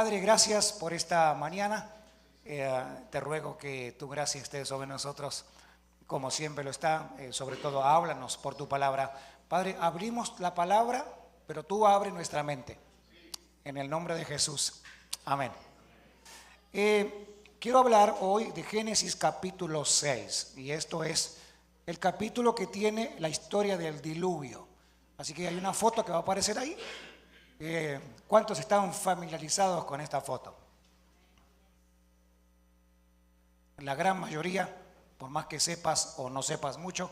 Padre, gracias por esta mañana. Te ruego que tu gracia esté sobre nosotros, como siempre lo está. Sobre todo, háblanos por tu palabra. Padre, abrimos la palabra, pero tú abre nuestra mente. En el nombre de Jesús. Amén. Quiero hablar hoy de Génesis capítulo 6. Y esto es el capítulo que tiene la historia del diluvio. Así que hay una foto que va a aparecer ahí. ¿Cuántos están familiarizados con esta foto? La gran mayoría, por más que sepas o no sepas mucho,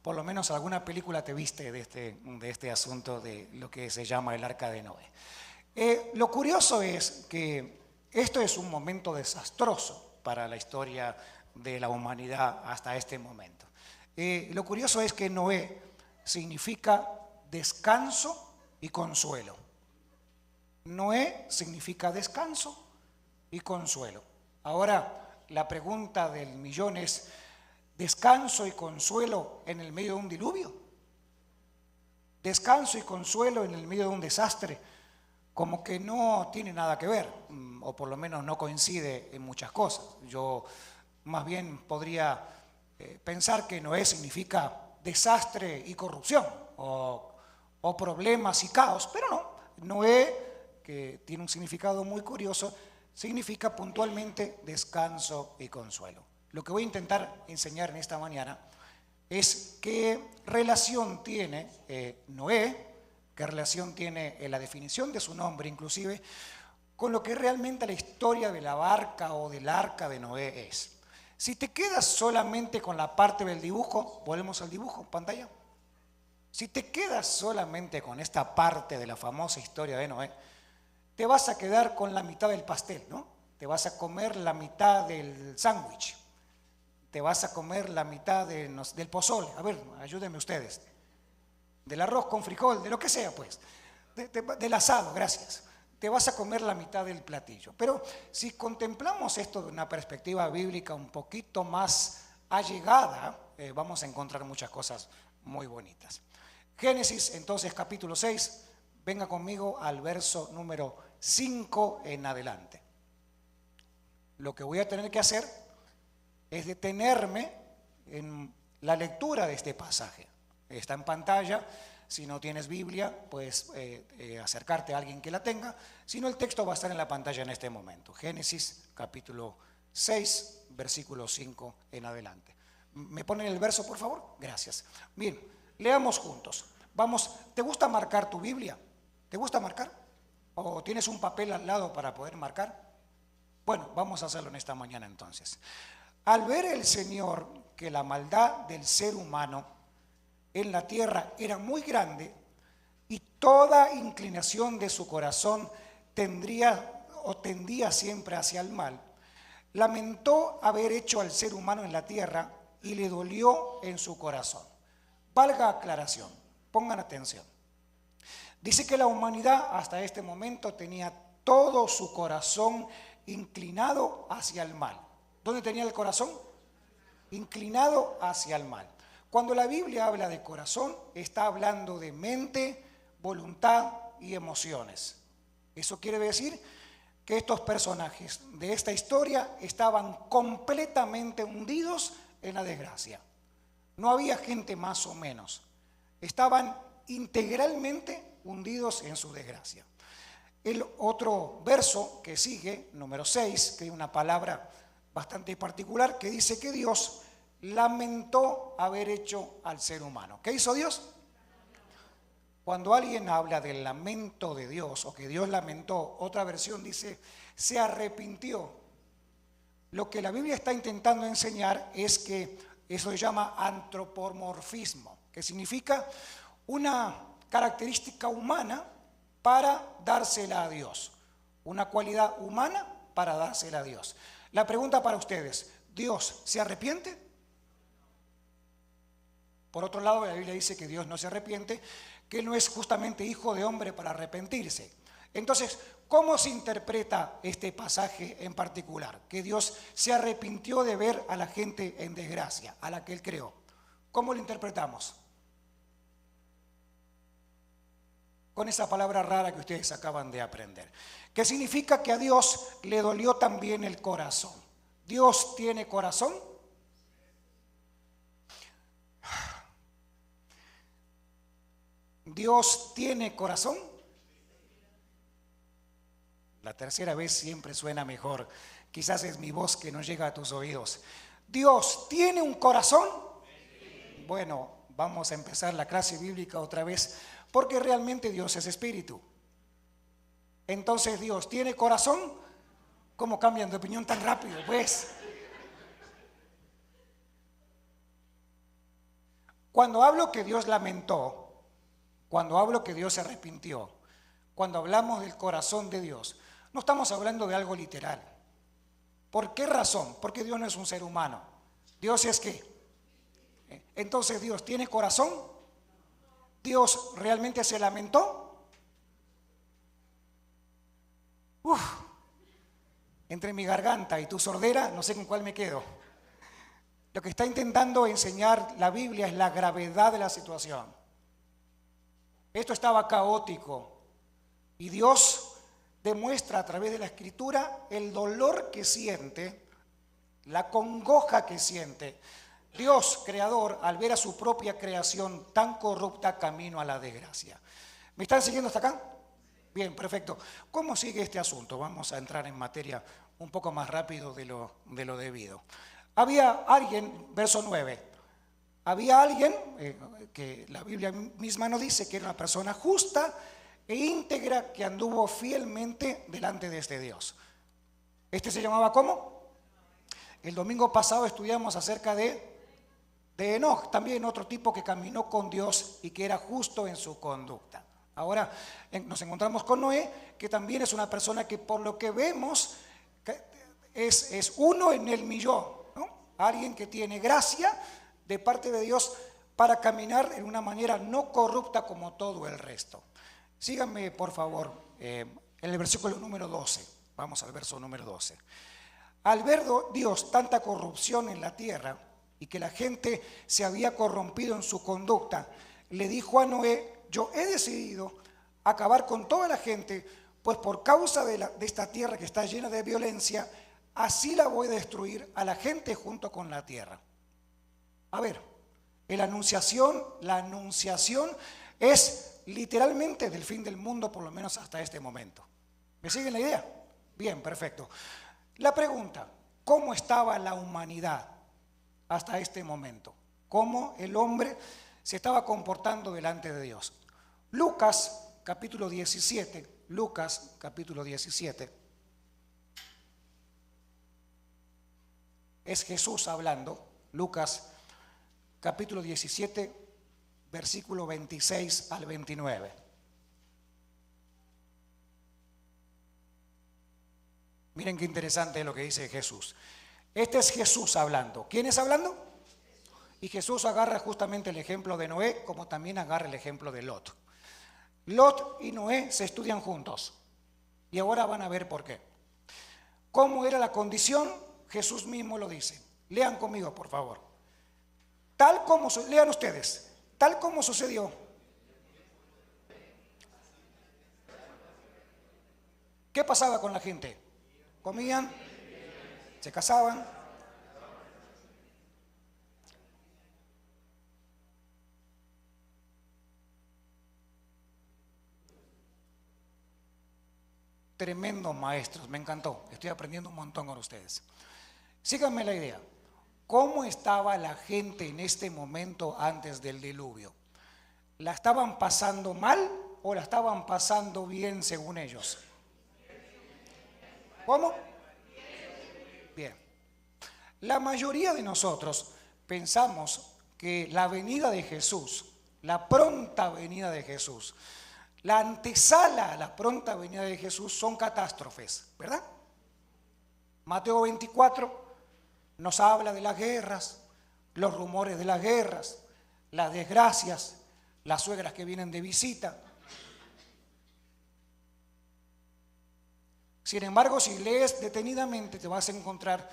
por lo menos alguna película te viste de este asunto de lo que se llama el Arca de Noé. Lo curioso es que esto es un momento desastroso para la historia de la humanidad hasta este momento. Lo curioso es que Noé significa descanso y consuelo. Noé significa descanso y consuelo. Ahora, la pregunta del millón es: ¿descanso y consuelo en el medio de un diluvio? ¿Descanso y consuelo en el medio de un desastre? Como que no tiene nada que ver, o por lo menos no coincide en muchas cosas. Yo más bien podría pensar que Noé significa desastre y corrupción, o problemas y caos, pero no. Noé, que tiene un significado muy curioso, significa puntualmente descanso y consuelo. Lo que voy a intentar enseñar en esta mañana es qué relación tiene Noé, qué relación tiene la definición de su nombre inclusive, con lo que realmente la historia de la barca o del arca de Noé es. Si te quedas solamente con la parte del dibujo, volvemos al dibujo, pantalla. Si te quedas solamente con esta parte de la famosa historia de Noé, te vas a quedar con la mitad del pastel, ¿no? Te vas a comer la mitad del sándwich, te vas a comer la mitad del pozole. A ver, ayúdenme ustedes. Del arroz con frijol, de lo que sea, pues. Del asado, gracias. Te vas a comer la mitad del platillo. Pero si contemplamos esto de una perspectiva bíblica un poquito más allegada, vamos a encontrar muchas cosas muy bonitas. Génesis, entonces, capítulo 6. Venga conmigo al verso número 5 en adelante. Lo que voy a tener que hacer es detenerme en la lectura de este pasaje. Está en pantalla. Si no tienes Biblia, puedes acercarte a alguien que la tenga. Si no, el texto va a estar en la pantalla en este momento. Génesis capítulo 6, versículo 5 en adelante. ¿Me ponen el verso, por favor? Gracias. Bien, leamos juntos. Vamos, ¿te gusta marcar tu Biblia? ¿Te gusta marcar? ¿O tienes un papel al lado para poder marcar? Bueno, vamos a hacerlo en esta mañana entonces. Al ver el Señor que la maldad del ser humano en la tierra era muy grande y toda inclinación de su corazón tendía siempre hacia el mal, lamentó haber hecho al ser humano en la tierra y le dolió en su corazón. Valga aclaración, pongan atención. Dice que la humanidad hasta este momento tenía todo su corazón inclinado hacia el mal. ¿Dónde tenía el corazón? Inclinado hacia el mal. Cuando la Biblia habla de corazón, está hablando de mente, voluntad y emociones. Eso quiere decir que estos personajes de esta historia estaban completamente hundidos en la desgracia. No había gente más o menos. Estaban integralmente hundidos en su desgracia. El otro verso que sigue, número 6, que hay una palabra bastante particular, que dice que Dios lamentó haber hecho al ser humano. ¿Qué hizo Dios? Cuando alguien habla del lamento de Dios o que Dios lamentó, otra versión dice se arrepintió. Lo que la Biblia está intentando enseñar es que eso se llama antropomorfismo, que significa una característica humana para dársela a Dios, una cualidad humana para dársela a Dios. La pregunta para ustedes: ¿Dios se arrepiente? Por otro lado, la Biblia dice que Dios no se arrepiente, que Él no es justamente hijo de hombre para arrepentirse. Entonces, ¿cómo se interpreta este pasaje en particular? Que Dios se arrepintió de ver a la gente en desgracia, a la que Él creó. ¿Cómo lo interpretamos? con esa palabra rara que ustedes acaban de aprender, que significa que a Dios le dolió también el corazón. ¿Dios tiene corazón? ¿Dios tiene corazón? La tercera vez siempre suena mejor. Quizás es mi voz que no llega a tus oídos. ¿Dios tiene un corazón? Bueno, vamos a empezar la clase bíblica otra vez, porque realmente Dios es espíritu. Entonces, ¿Dios tiene corazón? ¿Cómo cambian de opinión tan rápido? Pues, cuando hablo que Dios lamentó, cuando hablo que Dios se arrepintió, cuando hablamos del corazón de Dios, no estamos hablando de algo literal. ¿Por qué razón? Porque Dios no es un ser humano. ¿Dios es qué? Entonces, ¿Dios tiene corazón? ¿Dios realmente se lamentó? Entre mi garganta y tu sordera, no sé con cuál me quedo. Lo que está intentando enseñar la Biblia es la gravedad de la situación. Esto estaba caótico y Dios demuestra a través de la Escritura el dolor que siente, la congoja que siente Dios, creador, al ver a su propia creación tan corrupta camino a la desgracia. ¿Me están siguiendo hasta acá? Bien, perfecto. ¿Cómo sigue este asunto? Vamos a entrar en materia un poco más rápido de lo debido. Había alguien, verso 9, había alguien que la Biblia misma nos dice que era una persona justa e íntegra que anduvo fielmente delante de este Dios. ¿Este se llamaba cómo? El domingo pasado estudiamos acerca de Enoc, también otro tipo que caminó con Dios y que era justo en su conducta. Ahora nos encontramos con Noé, que también es una persona que por lo que vemos es uno en el millón, ¿no? Alguien que tiene gracia de parte de Dios para caminar en una manera no corrupta como todo el resto. Síganme por favor en el versículo número 12. Vamos al verso número 12. Al ver Dios tanta corrupción en la tierra y que la gente se había corrompido en su conducta, le dijo a Noé: yo he decidido acabar con toda la gente, pues por causa de esta tierra que está llena de violencia, así la voy a destruir a la gente junto con la tierra. A ver, la anunciación es literalmente del fin del mundo, por lo menos hasta este momento. ¿Me siguen la idea? Bien, perfecto. La pregunta: ¿cómo estaba la humanidad hasta este momento? ¿Cómo el hombre se estaba comportando delante de Dios? Lucas capítulo 17, es Jesús hablando. Lucas capítulo 17, versículo 26 al 29. Miren qué interesante es lo que dice Jesús. Este es Jesús hablando. ¿Quién es hablando? Y Jesús agarra justamente el ejemplo de Noé, como también agarra el ejemplo de Lot. Lot y Noé se estudian juntos. Y ahora van a ver por qué. ¿Cómo era la condición? Jesús mismo lo dice. Lean conmigo, por favor. Lean ustedes. Tal como sucedió. ¿Qué pasaba con la gente? Comían, se casaban. Tremendos maestros, me encantó. Estoy aprendiendo un montón con ustedes. Síganme la idea. ¿Cómo estaba la gente en este momento antes del diluvio? ¿La estaban pasando mal o la estaban pasando bien según ellos? ¿Cómo? Bien. La mayoría de nosotros pensamos que la venida de Jesús, la pronta venida de Jesús, la antesala a la pronta venida de Jesús son catástrofes, ¿verdad? Mateo 24 nos habla de las guerras, los rumores de las guerras, las desgracias, las suegras que vienen de visita. Sin embargo, si lees detenidamente, te vas a encontrar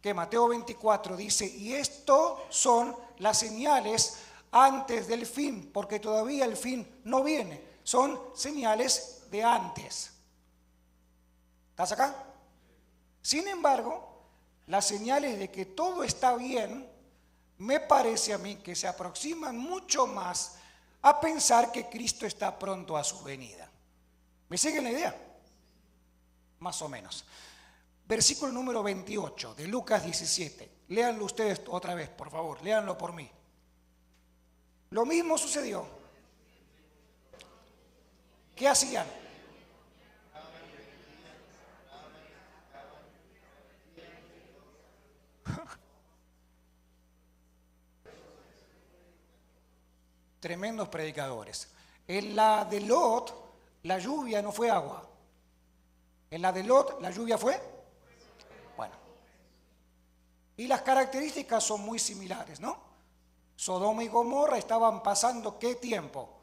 que Mateo 24 dice: y esto son las señales antes del fin, porque todavía el fin no viene. son señales de antes. ¿Estás acá? Sin embargo, las señales de que todo está bien, me parece a mí que se aproximan mucho más a pensar que Cristo está pronto a su venida. ¿Me siguen la idea? Más o menos. Versículo número 28 de Lucas 17. Léanlo ustedes otra vez, por favor, léanlo por mí. Lo mismo sucedió. ¿Qué hacían? Tremendos predicadores. En la de Lot, la lluvia no fue agua. En la de Lot, la lluvia fue. Bueno. Y las características son muy similares, ¿no? Sodoma y Gomorra estaban pasando ¿qué tiempo?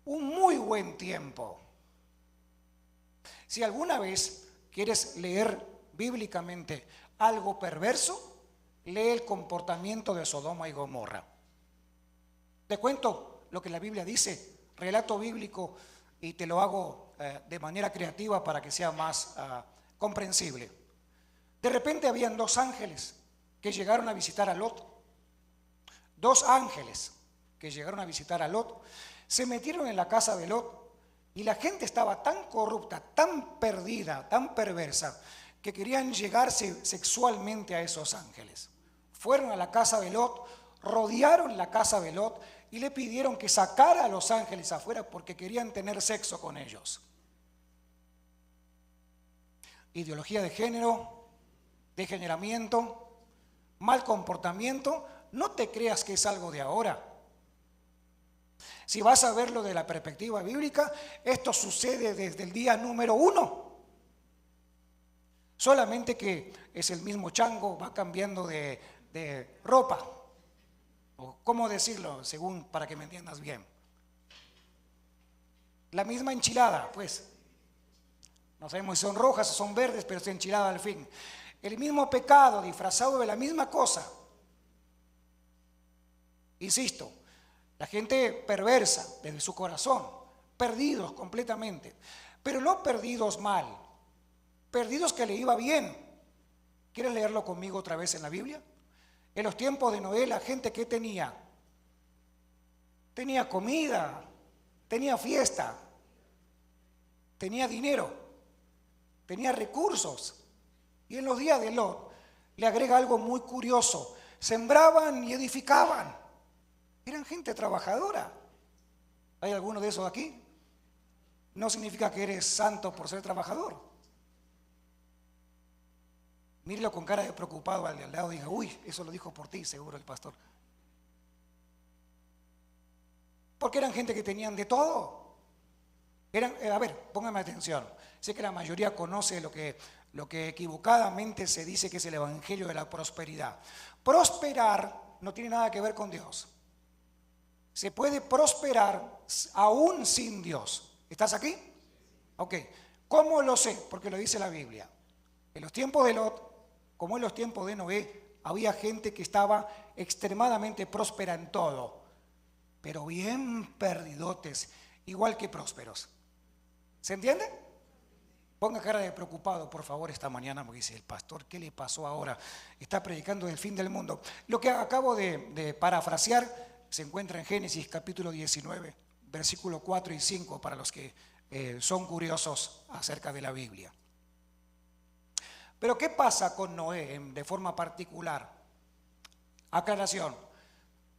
Un muy buen tiempo. Si alguna vez quieres leer bíblicamente algo perverso, lee el comportamiento de Sodoma y Gomorra. Te cuento lo que la Biblia dice, relato bíblico, y te lo hago de manera creativa para que sea más comprensible. De repente habían dos ángeles que llegaron a visitar a Lot. Dos ángeles que llegaron a visitar a Lot, se metieron en la casa de Lot y la gente estaba tan corrupta, tan perdida, tan perversa, que querían llegarse sexualmente a esos ángeles. Fueron a la casa de Lot, rodearon la casa de Lot y le pidieron que sacara a los ángeles afuera porque querían tener sexo con ellos. Ideología de género, degeneramiento, mal comportamiento. No te creas que es algo de ahora. Si vas a verlo de la perspectiva bíblica, esto sucede desde el día número 1. Solamente que es el mismo chango, va cambiando de ropa. O cómo decirlo, según para que me entiendas bien. La misma enchilada, pues. No sabemos si son rojas o son verdes, pero es enchilada al fin. El mismo pecado disfrazado de la misma cosa. Insisto, la gente perversa desde su corazón, perdidos completamente, pero no perdidos mal, perdidos que le iba bien. ¿Quieres leerlo conmigo otra vez en la Biblia? En los tiempos de Noé, la gente ¿qué tenía? Tenía comida, tenía fiesta, tenía dinero, tenía recursos. Y en los días de Lot le agrega algo muy curioso: sembraban y edificaban. Eran gente trabajadora. ¿Hay alguno de esos aquí? No significa que eres santo por ser trabajador. Mírelo con cara de preocupado al de al lado y diga: uy, eso lo dijo por ti, seguro el pastor. Porque eran gente que tenían de todo. A ver, póngame atención. Sé que la mayoría conoce lo que equivocadamente se dice que es el evangelio de la prosperidad. Prosperar no tiene nada que ver con Dios. Se puede prosperar aún sin Dios. ¿Estás aquí? Ok. ¿Cómo lo sé? Porque lo dice la Biblia. En los tiempos de Lot, como en los tiempos de Noé, había gente que estaba extremadamente próspera en todo, pero bien perdidotes, igual que prósperos. ¿Se entiende? Ponga cara de preocupado, por favor, esta mañana, porque dice: el pastor, ¿qué le pasó ahora? Está predicando del fin del mundo. Lo que acabo de parafrasear se encuentra en Génesis capítulo 19, versículo 4 y 5, para los que son curiosos acerca de la Biblia. Pero ¿qué pasa con Noé de forma particular? Aclaración: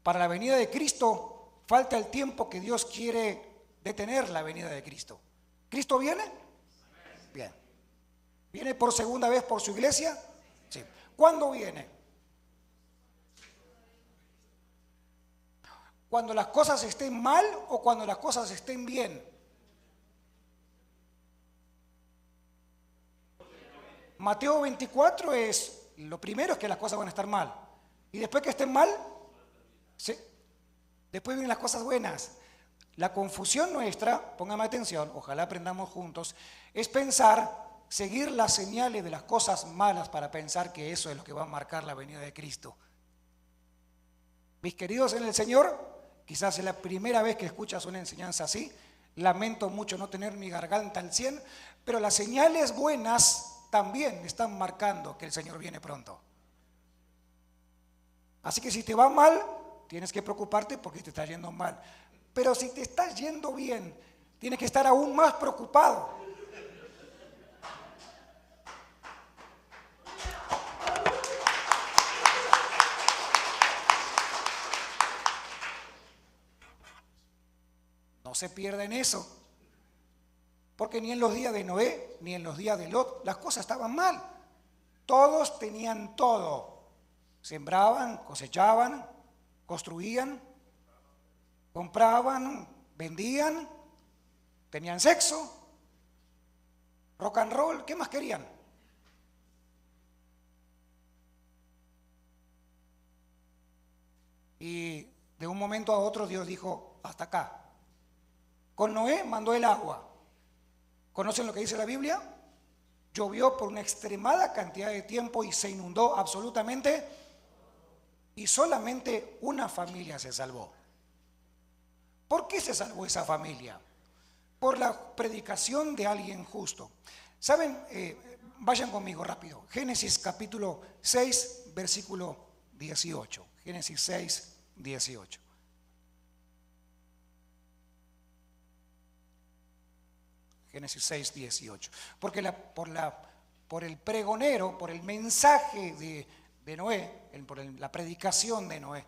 para la venida de Cristo falta el tiempo que Dios quiere detener la venida de Cristo. ¿Cristo viene? Bien. ¿Viene por segunda vez por su iglesia? Sí. ¿Cuándo viene? ¿Cuando las cosas estén mal o cuando las cosas estén bien? Mateo 24 es, lo primero es que las cosas van a estar mal. Y después que estén mal, sí, después vienen las cosas buenas. La confusión nuestra, póngame atención, ojalá aprendamos juntos, es pensar, seguir las señales de las cosas malas para pensar que eso es lo que va a marcar la venida de Cristo. Mis queridos en el Señor, Quizás es la primera vez que escuchas una enseñanza así. Lamento mucho no tener mi garganta al 100, pero las señales buenas también están marcando que el Señor viene pronto. Así que si te va mal, tienes que preocuparte porque te está yendo mal. Pero si te está yendo bien, tienes que estar aún más preocupado. No se pierda en eso, porque ni en los días de Noé, ni en los días de Lot, las cosas estaban mal. Todos tenían todo. Sembraban, cosechaban, construían, compraban, vendían, tenían sexo, rock and roll, ¿qué más querían? Y de un momento a otro Dios dijo, hasta acá. Con Noé mandó el agua. ¿Conocen lo que dice la Biblia? Llovió por una extremada cantidad de tiempo y se inundó absolutamente, y solamente una familia se salvó. ¿Por qué se salvó esa familia? Por la predicación de alguien justo. ¿Saben? Vayan conmigo rápido. Génesis capítulo 6, versículo 18. Génesis 6, 18. Génesis 6, 18. Porque por el pregonero, por el mensaje de Noé, por la predicación de Noé.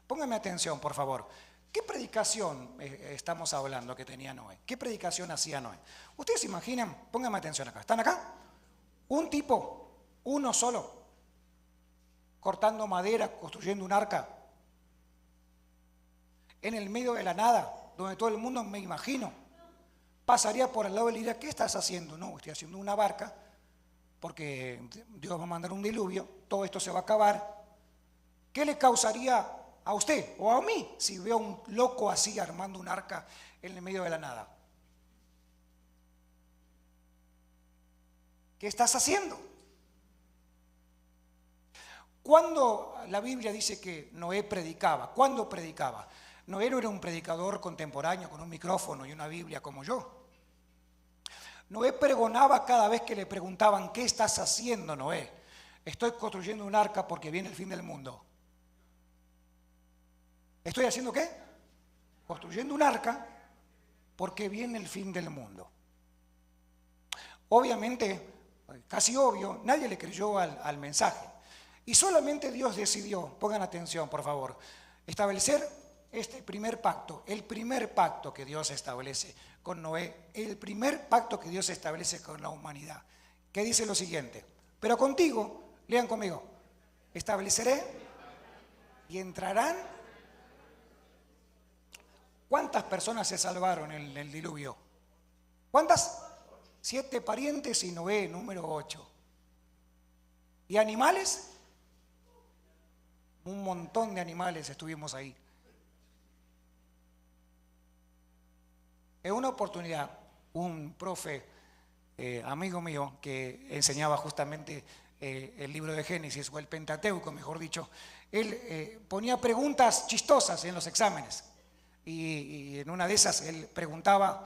Pónganme atención, por favor. ¿Qué predicación estamos hablando que tenía Noé? ¿Qué predicación hacía Noé? Ustedes se imaginan, pónganme atención acá. ¿Están acá? Un tipo, uno solo, cortando madera, construyendo un arca, en el medio de la nada, donde todo el mundo, me imagino, pasaría por al lado y le diría, ¿qué estás haciendo? No, estoy haciendo una barca porque Dios va a mandar un diluvio, todo esto se va a acabar. ¿Qué le causaría a usted o a mí si veo a un loco así armando un arca en el medio de la nada? ¿Qué estás haciendo? Cuando la Biblia dice que Noé predicaba, ¿cuándo predicaba? Noé no era un predicador contemporáneo con un micrófono y una Biblia como yo. Noé pregonaba cada vez que le preguntaban, ¿qué estás haciendo, Noé? Estoy construyendo un arca porque viene el fin del mundo. ¿Estoy haciendo qué? Construyendo un arca porque viene el fin del mundo. Obviamente, casi obvio, nadie le creyó al mensaje. Y solamente Dios decidió, pongan atención por favor, establecer este primer pacto, el primer pacto que Dios establece con Noé, el primer pacto que Dios establece con la humanidad, que dice lo siguiente: pero contigo, lean conmigo, estableceré y entrarán. ¿Cuántas personas se salvaron en el diluvio? ¿Cuántas? 7 parientes y Noé, número 8. ¿Y animales? Un montón de animales estuvimos ahí. En una oportunidad, un profe, amigo mío, que enseñaba justamente el libro de Génesis, o el Pentateuco, mejor dicho, él ponía preguntas chistosas en los exámenes. Y en una de esas él preguntaba,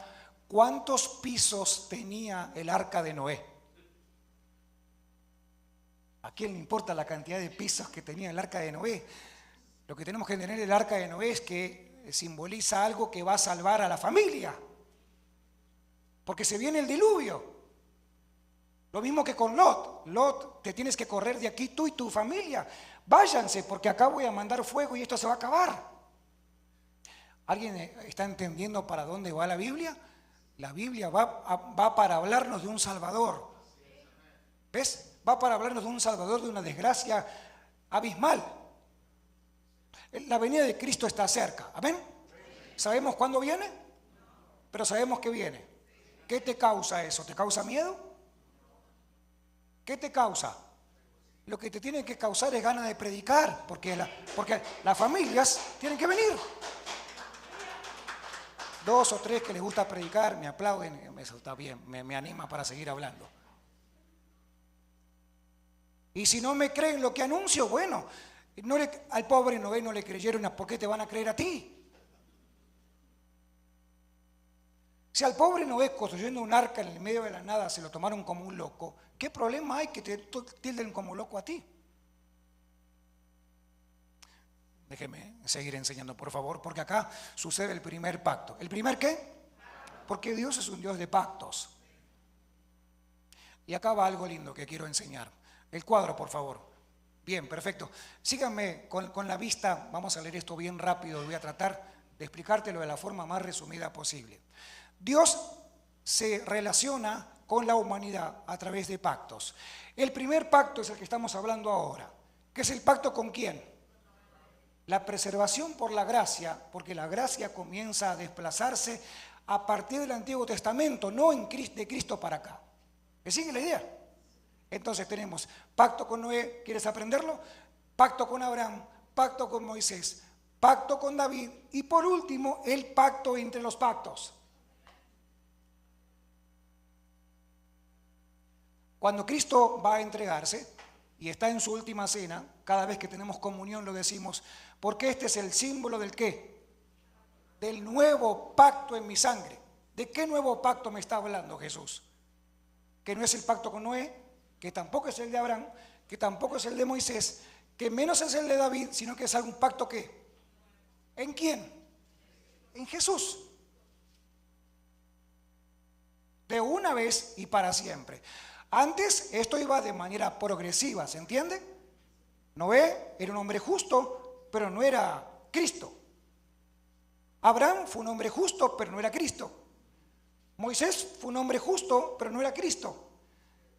¿cuántos pisos tenía el arca de Noé? ¿A quién le importa la cantidad de pisos que tenía el arca de Noé? Lo que tenemos que entender del arca de Noé es que simboliza algo que va a salvar a la familia, porque se viene el diluvio. Lo mismo que con Lot. Lot, te tienes que correr de aquí tú y tu familia. Váyanse, porque acá voy a mandar fuego y esto se va a acabar. ¿Alguien está entendiendo para dónde va la Biblia? La Biblia va para hablarnos de un Salvador. ¿Ves? Va para hablarnos de un Salvador, de una desgracia abismal. La venida de Cristo está cerca. ¿Amén? ¿Sabemos cuándo viene? Pero sabemos que viene. ¿Qué te causa eso? ¿Te causa miedo? ¿Qué te causa? Lo que te tiene que causar es ganas de predicar, porque las familias tienen que venir. 2 o 3 que les gusta predicar, me aplauden, eso está bien, me anima para seguir hablando. Y si no me creen lo que anuncio, bueno, al pobre Noé no le creyeron, ¿por qué te van a creer a ti? Si al pobre Noé construyendo un arca en el medio de la nada se lo tomaron como un loco, ¿qué problema hay que te tilden como loco a ti? Déjeme seguir enseñando, por favor, porque acá sucede el primer pacto. ¿El primer qué? Porque Dios es un Dios de pactos. Y acá va algo lindo que quiero enseñar. El cuadro, por favor. Bien, perfecto. Síganme con la vista. Vamos a leer esto bien rápido. Voy a tratar de explicártelo de la forma más resumida posible. Dios se relaciona con la humanidad a través de pactos. El primer pacto es el que estamos hablando ahora. ¿Qué es el pacto con quién? La preservación por la gracia, porque la gracia comienza a desplazarse a partir del Antiguo Testamento, no de Cristo para acá. ¿Me sigue la idea? Entonces tenemos pacto con Noé, ¿quieres aprenderlo? Pacto con Abraham, pacto con Moisés, pacto con David y por último el pacto entre los pactos. Cuando Cristo va a entregarse y está en su última cena, cada vez que tenemos comunión lo decimos, porque este es el símbolo del ¿qué? Del nuevo pacto en mi sangre. ¿De qué nuevo pacto me está hablando Jesús? Que no es el pacto con Noé, que tampoco es el de Abraham, que tampoco es el de Moisés, que menos es el de David, sino que es algún pacto ¿qué? ¿En quién? En Jesús. De una vez y para siempre. Antes esto iba de manera progresiva, ¿se entiende? Noé era un hombre justo, pero no era Cristo. Abraham fue un hombre justo, pero no era Cristo. Moisés fue un hombre justo, pero no era Cristo.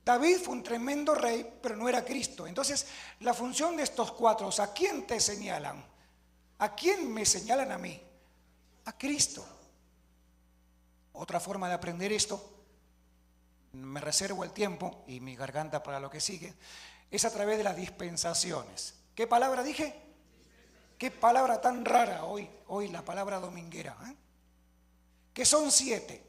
David fue un tremendo rey, pero no era Cristo. Entonces, la función de estos cuatro, ¿a quién te señalan? ¿A quién me señalan a mí? A Cristo. Otra forma de aprender esto, me reservo el tiempo y mi garganta para lo que sigue, es a través de las dispensaciones. ¿Qué palabra dije? Qué palabra tan rara hoy la palabra dominguera, ¿eh? Que son 7.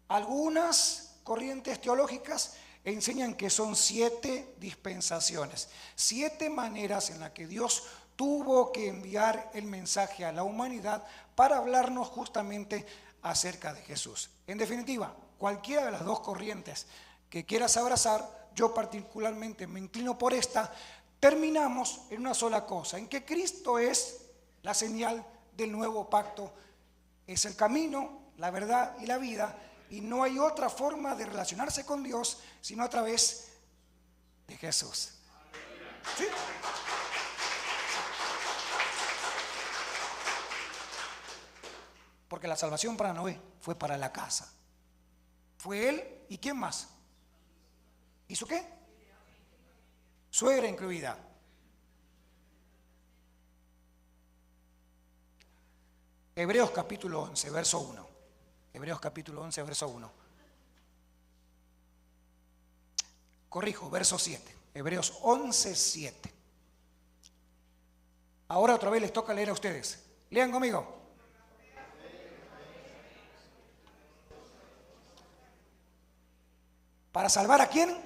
Algunas corrientes teológicas enseñan que son 7 dispensaciones, 7 maneras en las que Dios tuvo que enviar el mensaje a la humanidad para hablarnos justamente acerca de Jesús. En definitiva, cualquiera de las dos corrientes que quieras abrazar, yo particularmente me inclino por esta, terminamos en una sola cosa, en que Cristo es la señal del nuevo pacto, es el camino, la verdad y la vida, y no hay otra forma de relacionarse con Dios sino a través de Jesús. ¿Sí? Porque la salvación para Noé fue para la casa. Fue él y ¿quién más? ¿Hizo qué? Suegra incluida. Hebreos capítulo 11, verso 1. Hebreos capítulo 11, verso 1. Corrijo, verso 7. Hebreos 11, 7. Ahora otra vez les toca leer a ustedes. Lean conmigo. ¿Para salvar a quién?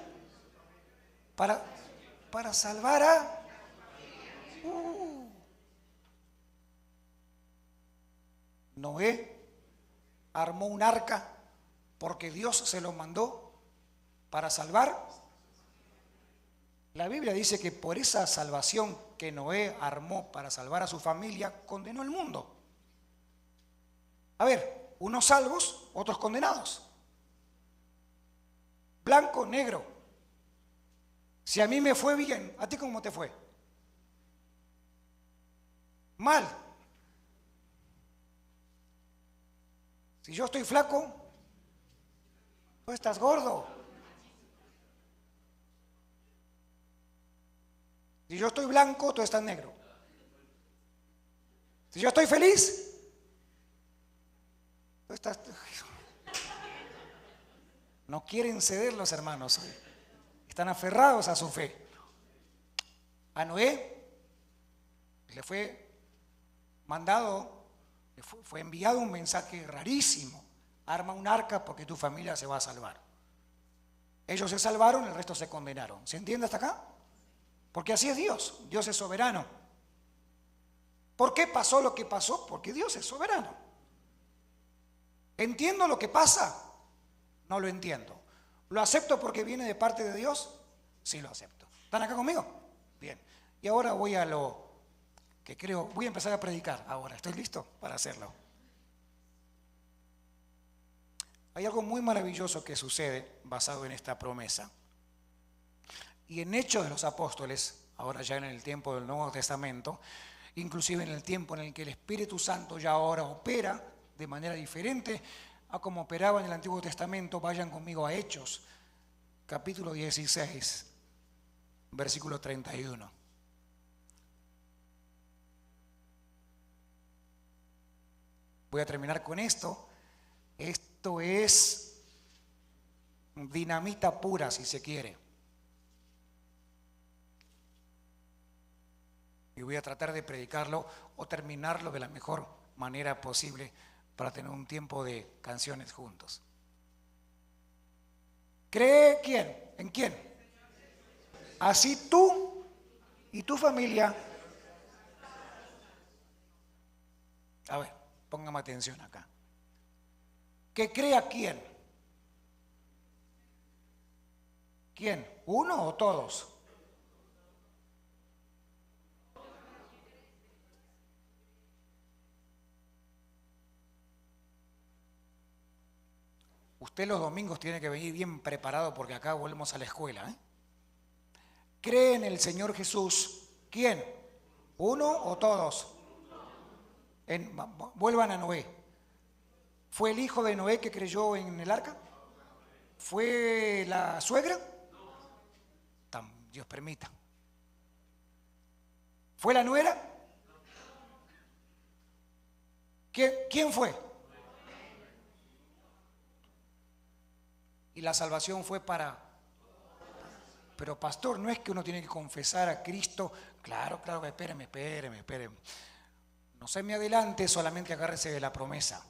Para salvar a... Noé armó un arca porque Dios se lo mandó para salvar. La Biblia dice que por esa salvación que Noé armó para salvar a su familia, condenó el mundo. A ver, unos salvos, otros condenados. Blanco, negro. Si a mí me fue bien, ¿a ti cómo te fue? Mal. Si yo estoy flaco, tú estás gordo. Si yo estoy blanco, tú estás negro. Si yo estoy feliz, tú estás... No quieren ceder los hermanos hoy. Están aferrados a su fe. A Noé le fue mandado, fue enviado un mensaje rarísimo. Arma un arca porque tu familia se va a salvar. Ellos se salvaron, el resto se condenaron. ¿Se entiende hasta acá? Porque así es Dios. Dios es soberano. ¿Por qué pasó lo que pasó? Porque Dios es soberano. ¿Entiendo lo que pasa? No lo entiendo. ¿Lo acepto porque viene de parte de Dios? Sí, lo acepto. ¿Están acá conmigo? Bien. Y ahora voy a lo que creo, voy a empezar a predicar ahora. ¿Estoy listo para hacerlo? Hay algo muy maravilloso que sucede basado en esta promesa. Y en Hechos de los Apóstoles, ahora ya en el tiempo del Nuevo Testamento, inclusive en el tiempo en el que el Espíritu Santo ya ahora opera de manera diferente a como operaba en el Antiguo Testamento, vayan conmigo a Hechos, capítulo 16, versículo 31. Voy a terminar con esto. Esto es dinamita pura, si se quiere. Y voy a tratar de predicarlo o terminarlo de la mejor manera posible para tener un tiempo de canciones juntos. ¿Cree quién? ¿En quién? Así tú y tu familia. A ver, póngame atención acá. ¿Que crea quién? ¿Quién? ¿Uno o todos? Usted los domingos tiene que venir bien preparado porque acá volvemos a la escuela, ¿eh? ¿Cree en el Señor Jesús? ¿Quién? ¿Uno o todos? Vuelvan a Noé. ¿Fue el hijo de Noé que creyó en el arca? ¿Fue la suegra? Dios permita. ¿Fue la nuera? ¿Quién fue? Y la salvación fue para... Pero pastor, no es que uno tiene que confesar a Cristo. Claro, espéreme. No se me adelante, solamente agárrese de la promesa.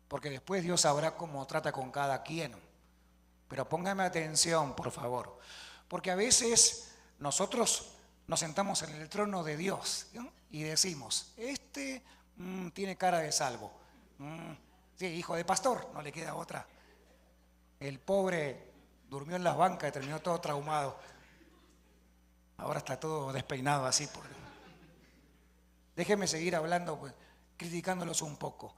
Porque después Dios sabrá cómo trata con cada quien. Pero póngame atención, por favor. Porque a veces nosotros nos sentamos en el trono de Dios, ¿no? Y decimos, tiene cara de salvo. Sí, hijo de pastor, no le queda otra. El pobre durmió en las bancas y terminó todo traumado. Ahora está todo despeinado así. Déjeme seguir hablando, pues, criticándolos un poco.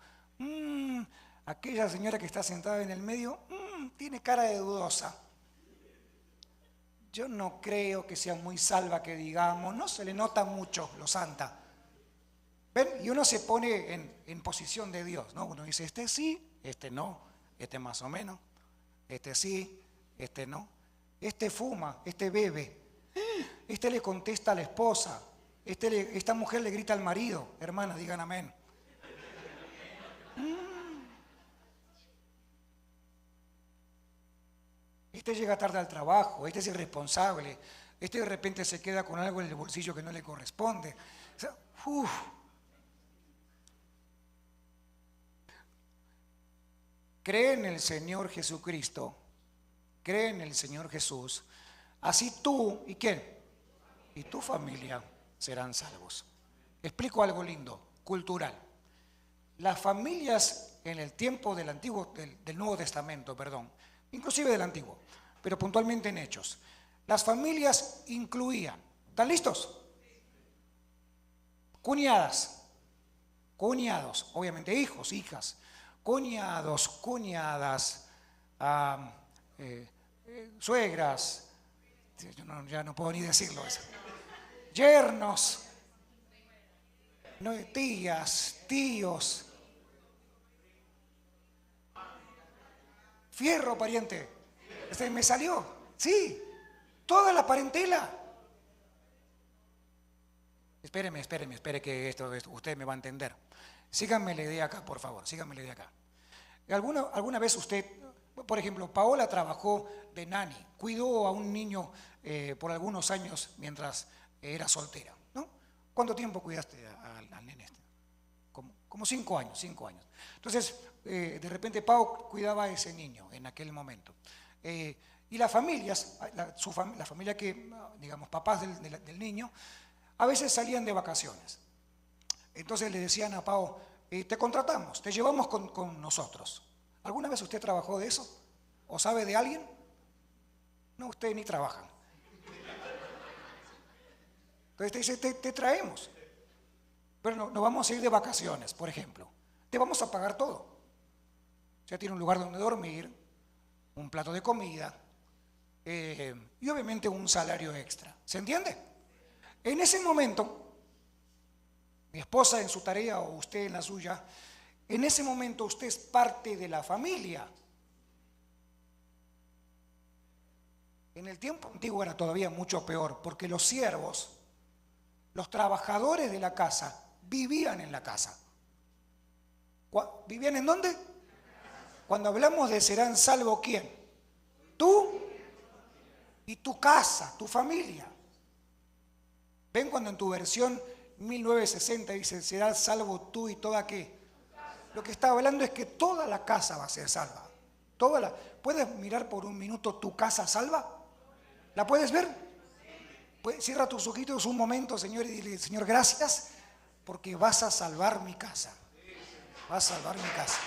Aquella señora que está sentada en el medio, tiene cara de dudosa. Yo no creo que sea muy salva que digamos, no se le nota mucho lo santa. ¿Ven? Y uno se pone en posición de Dios, ¿no? Uno dice, este sí, este no, este más o menos, este sí, este no. Este fuma, este bebe, este le contesta a la esposa, esta mujer le grita al marido. Hermanas, digan amén. Este llega tarde al trabajo, este es irresponsable, este de repente se queda con algo en el bolsillo que no le corresponde. O sea, cree en el Señor Jesucristo, cree en el Señor Jesús, así tú, ¿y quién? Y tu familia serán salvos. Explico algo lindo, cultural. Las familias en el tiempo del Nuevo Testamento, inclusive del Antiguo, pero puntualmente en Hechos, las familias incluían, ¿están listos? Cuñadas, cuñados, obviamente hijos, hijas, cuñados, cuñadas, suegras, ya no puedo ni decirlo eso, yernos, tías, tíos, fierro pariente, me salió, sí, toda la parentela. Espere que esto usted me va a entender. Síganme la idea acá, por favor, síganme la idea acá. ¿Alguna vez usted, por ejemplo, Paola trabajó de nani, cuidó a un niño por algunos años mientras era soltera, ¿no? ¿Cuánto tiempo cuidaste al nene este? Como 5 años. Entonces, de repente Pau cuidaba a ese niño en aquel momento. Y las familias, la familia que, digamos, papás del niño, a veces salían de vacaciones. Entonces le decían a Pau, y te contratamos, te llevamos con nosotros. ¿Alguna vez usted trabajó de eso? ¿O sabe de alguien? No, usted ni trabaja. Entonces te dice, te traemos. Pero no vamos a ir de vacaciones, por ejemplo. Te vamos a pagar todo. Ya tiene un lugar donde dormir, un plato de comida y obviamente un salario extra. ¿Se entiende? En ese momento, mi esposa en su tarea o usted en la suya, en ese momento usted es parte de la familia. En el tiempo antiguo era todavía mucho peor, porque los siervos, los trabajadores de la casa, vivían en la casa. ¿Vivían en dónde? Cuando hablamos de serán salvo, ¿quién? Tú y tu casa, tu familia. ¿Ven cuando en tu versión 1960 dice serás salvo tú y toda qué? Lo que está hablando es que toda la casa va a ser salva. ¿Puedes mirar por un minuto tu casa salva? ¿La puedes ver? Cierra tus ojitos un momento, Señor, y dile, Señor, gracias porque vas a salvar mi casa. Vas a salvar mi casa.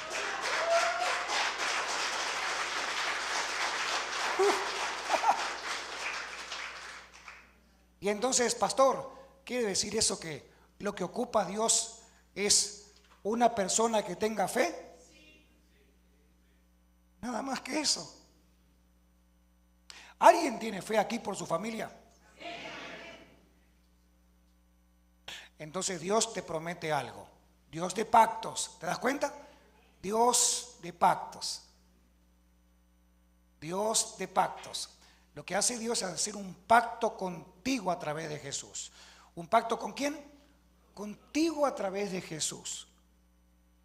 Y entonces, pastor, ¿quiere decir eso que lo que ocupa Dios es una persona que tenga fe? Nada más que eso. ¿Alguien tiene fe aquí por su familia? Entonces Dios te promete algo. Dios de pactos, ¿te das cuenta? Dios de pactos. Dios de pactos. Lo que hace Dios es hacer un pacto contigo a través de Jesús. ¿Un pacto con quién? Contigo a través de Jesús.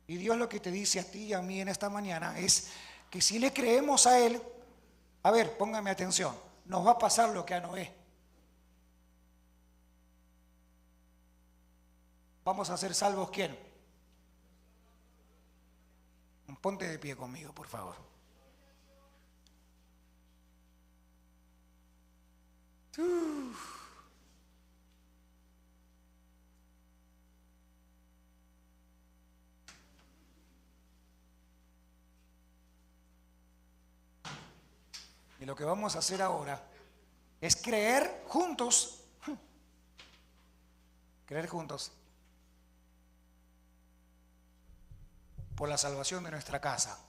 Y Dios lo que te dice a ti y a mí en esta mañana es que si le creemos a Él, a ver, póngame atención, nos va a pasar lo que a Noé. Vamos a ser salvos, ¿quién? Ponte de pie conmigo, por favor. Y lo que vamos a hacer ahora es creer juntos. Creer juntos por la salvación de nuestra casa.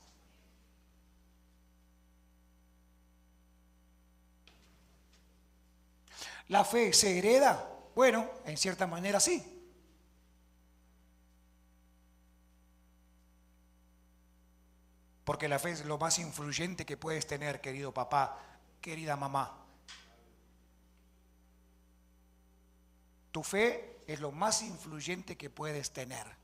¿La fe se hereda? Bueno, en cierta manera sí. Porque la fe es lo más influyente que puedes tener, querido papá, querida mamá. Tu fe es lo más influyente que puedes tener.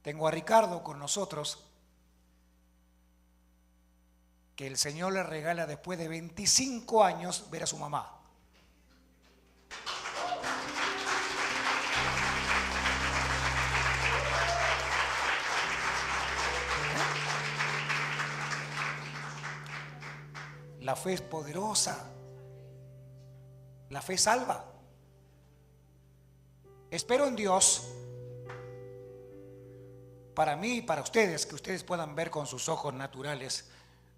Tengo a Ricardo con nosotros, que el Señor le regala después de 25 años ver a su mamá. La fe es poderosa. La fe salva. Espero en Dios, para mí y para ustedes, que ustedes puedan ver con sus ojos naturales,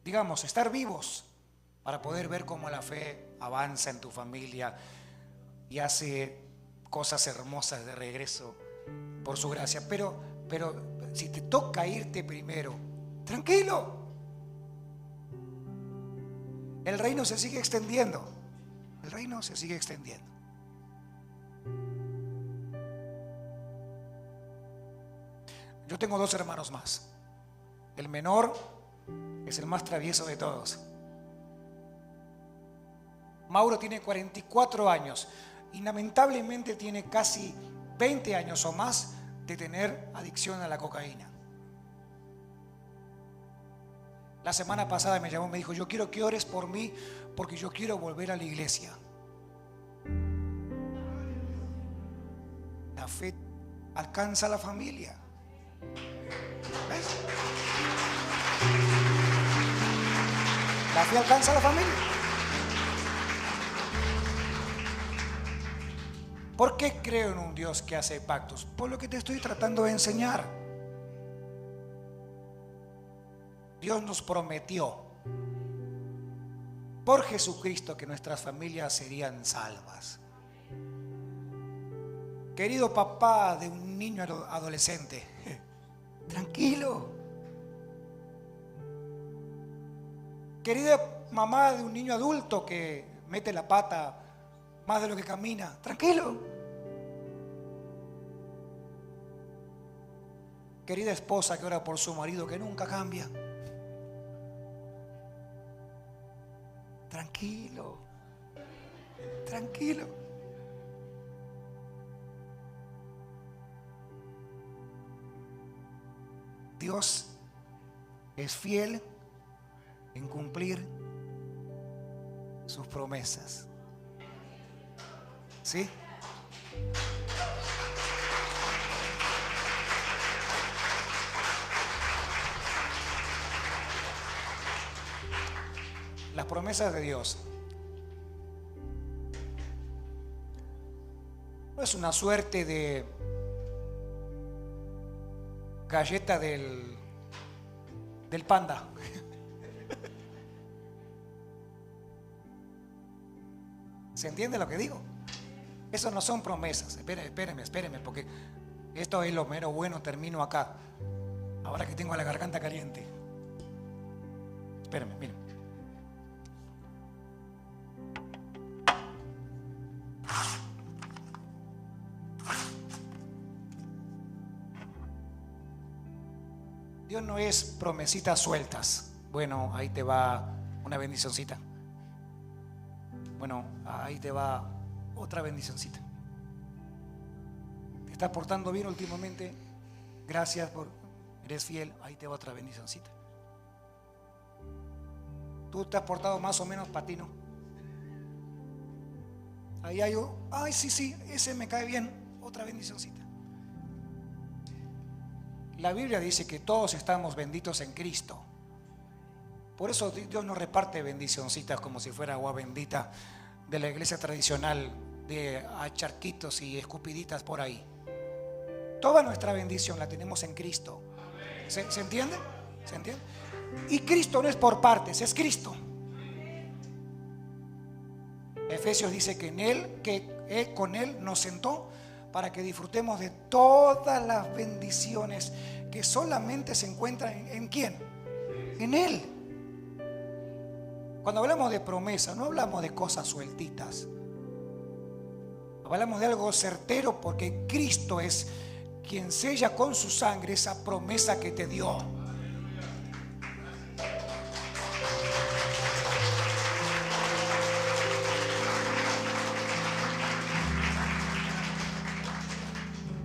digamos, estar vivos para poder ver cómo la fe avanza en tu familia y hace cosas hermosas de regreso por su gracia. Pero si te toca irte primero, tranquilo. El reino se sigue extendiendo. El reino se sigue extendiendo. Yo tengo 2 hermanos más. El menor es el más travieso de todos. Mauro tiene 44 años y lamentablemente tiene casi 20 años o más de tener adicción a la cocaína. La semana pasada me llamó y me dijo, yo quiero que ores por mí porque yo quiero volver a la iglesia. La fe alcanza a la familia. ¿Ves? La fe alcanza a la familia. ¿Por qué creo en un Dios que hace pactos? Por lo que te estoy tratando de enseñar. Dios nos prometió por Jesucristo que nuestras familias serían salvas. Querido papá de un niño adolescente, tranquilo. Querida mamá de un niño adulto que mete la pata más de lo que camina, tranquilo. Querida esposa que ora por su marido que nunca cambia, tranquilo, tranquilo. Dios es fiel en cumplir sus promesas. ¿Sí? Las promesas de Dios no es una suerte de galleta del panda. ¿Se entiende lo que digo? Eso no son promesas. Espérenme, porque esto es lo mero bueno. Termino acá, ahora que tengo la garganta caliente. Espérenme, miren. Dios no es promesitas sueltas. Bueno, ahí te va una bendicioncita. Bueno, ahí te va otra bendicioncita. ¿Te estás portando bien últimamente? Gracias por... Eres fiel, ahí te va otra bendicioncita. ¿Tú te has portado más o menos patino? Ahí hay... Ay, sí, ese me cae bien, otra bendicioncita. La Biblia dice que todos estamos benditos en Cristo. Por eso Dios no reparte bendicioncitas como si fuera agua bendita de la iglesia tradicional, de charquitos y escupiditas por ahí. Toda nuestra bendición la tenemos en Cristo. ¿Se entiende? ¿Se entiende? Y Cristo no es por partes, es Cristo. Efesios dice que con Él nos sentó para que disfrutemos de todas las bendiciones que solamente se encuentran ¿en quién? En Él. Cuando hablamos de promesa, no hablamos de cosas sueltitas. Hablamos de algo certero, porque Cristo es quien sella con su sangre esa promesa que te dio.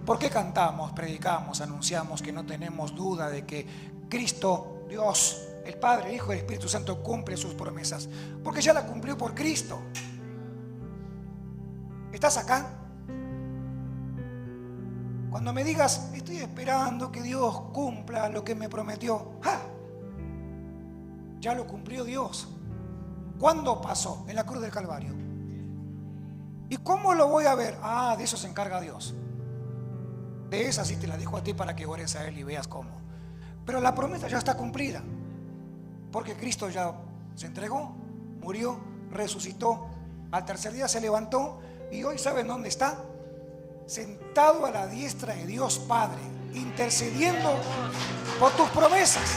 ¿Por qué cantamos, predicamos, anunciamos que no tenemos duda de que Cristo, Dios, el Padre, el Hijo y el Espíritu Santo cumple sus promesas? Porque ya la cumplió por Cristo. ¿Estás acá? Cuando me digas, estoy esperando que Dios cumpla lo que me prometió. ¡Ja! Ya lo cumplió Dios. ¿Cuándo pasó? En la cruz del Calvario. ¿Y cómo lo voy a ver? Ah, de eso se encarga Dios. De esa sí te la dejo a ti para que ores a Él y veas cómo. Pero la promesa ya está cumplida, porque Cristo ya se entregó, murió, resucitó, al tercer día se levantó y hoy ¿saben dónde está? Sentado a la diestra de Dios Padre, intercediendo por tus promesas.